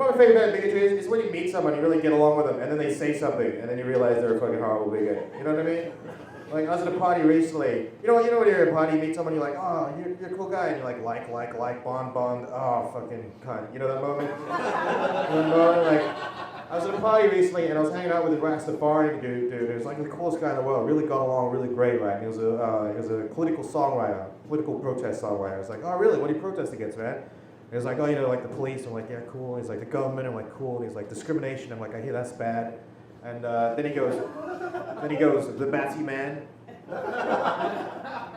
my favorite kind of bigotry is when you meet someone, you really get along with them, and then they say something, and then you realize they're a fucking horrible bigot. You know what I mean? Like, I was at a party recently. You know when you're at a party, you meet someone, you're like, oh, you're a cool guy, and you're like, bond, oh, fucking cunt. You know that moment? I was at a party recently, and I was hanging out with a Rastafarian dude. He was like the coolest guy in the world. Really got along really great, right? And he was a political songwriter, political protest songwriter. I was like, oh, really? What do you protest against, man? And he was like, oh, like the police. I'm like, yeah, cool. And he's like, the government. I'm like, cool. And he's like, discrimination. I'm like, I hear that's bad. And then he goes, the Batty Man.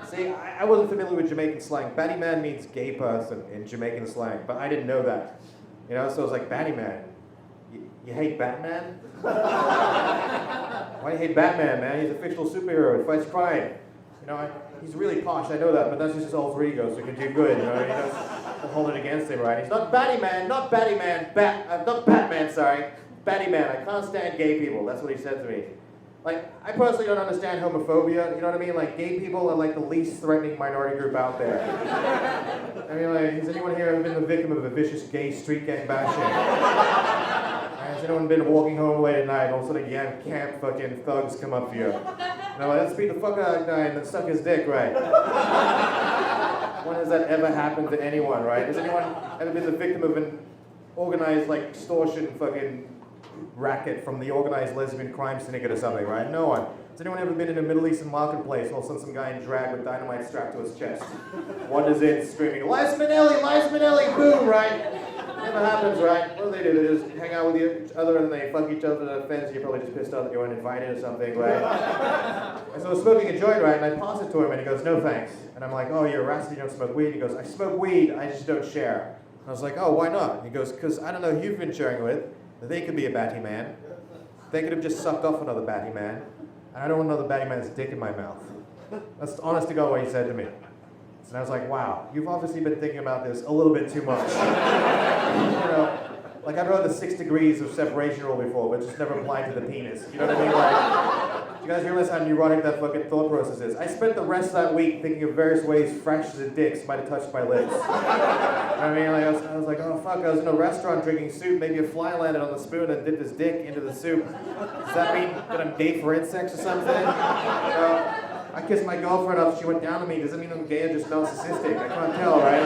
See, I wasn't familiar with Jamaican slang. Batty Man means gay person in Jamaican slang, but I didn't know that. You know, so I was like, Batty Man. You hate Batman? Why do you hate Batman, man? He's a fictional superhero. He fights crime. You know, he's really posh, I know that, but that's just his alter ego, so he can do good, you know? He doesn't hold it against him, right? He's not Batty Man, not Batman, sorry. Batty Man, I can't stand gay people. That's what he said to me. Like, I personally don't understand homophobia, you know what I mean? Like, gay people are like the least threatening minority group out there. I mean, like, has anyone here ever been the victim of a vicious gay street gang bashing? Has anyone been walking home late at night, all of a sudden camp fucking thugs come up to you? And they're like, let's beat the fuck out of that guy and then suck his dick, right? When has that ever happened to anyone, right? Has anyone ever been the victim of an organized, like, extortion fucking racket from the organized lesbian crime syndicate or something, right? No one. Has anyone ever been in a Middle Eastern marketplace and all of a sudden some guy in drag with dynamite strapped to his chest wanders in screaming, Liza Minnelli, boom, right? Never happens, right? What do? They just hang out with each other and they fuck each other to the fence. You're probably just pissed off that you weren't invited or something, right? And so I was smoking a joint, right? And I pass it to him and he goes, no thanks. And I'm like, oh, you're a rascal, you don't smoke weed? He goes, I smoke weed, I just don't share. And I was like, oh, why not? And he goes, because I don't know who you've been sharing with. They could be a batty man. They could have just sucked off another batty man. And I don't want another batty man's dick in my mouth. That's honest to God what he said to me. And I was like, wow, you've obviously been thinking about this a little bit too much. You know, like I've heard the 6 degrees of separation rule before, but just never applied to the penis. You know what I mean? Like, you guys realize how neurotic that fucking thought process is? I spent the rest of that week thinking of various ways fractures of dicks might have touched my lips. You know what I mean? Like, I was like, oh fuck, I was in a restaurant drinking soup, maybe a fly landed on the spoon and dipped his dick into the soup. Does that mean that I'm gay for insects or something? I kissed my girlfriend up, she went down on me. Does that mean I'm gay or just narcissistic? I can't tell, right?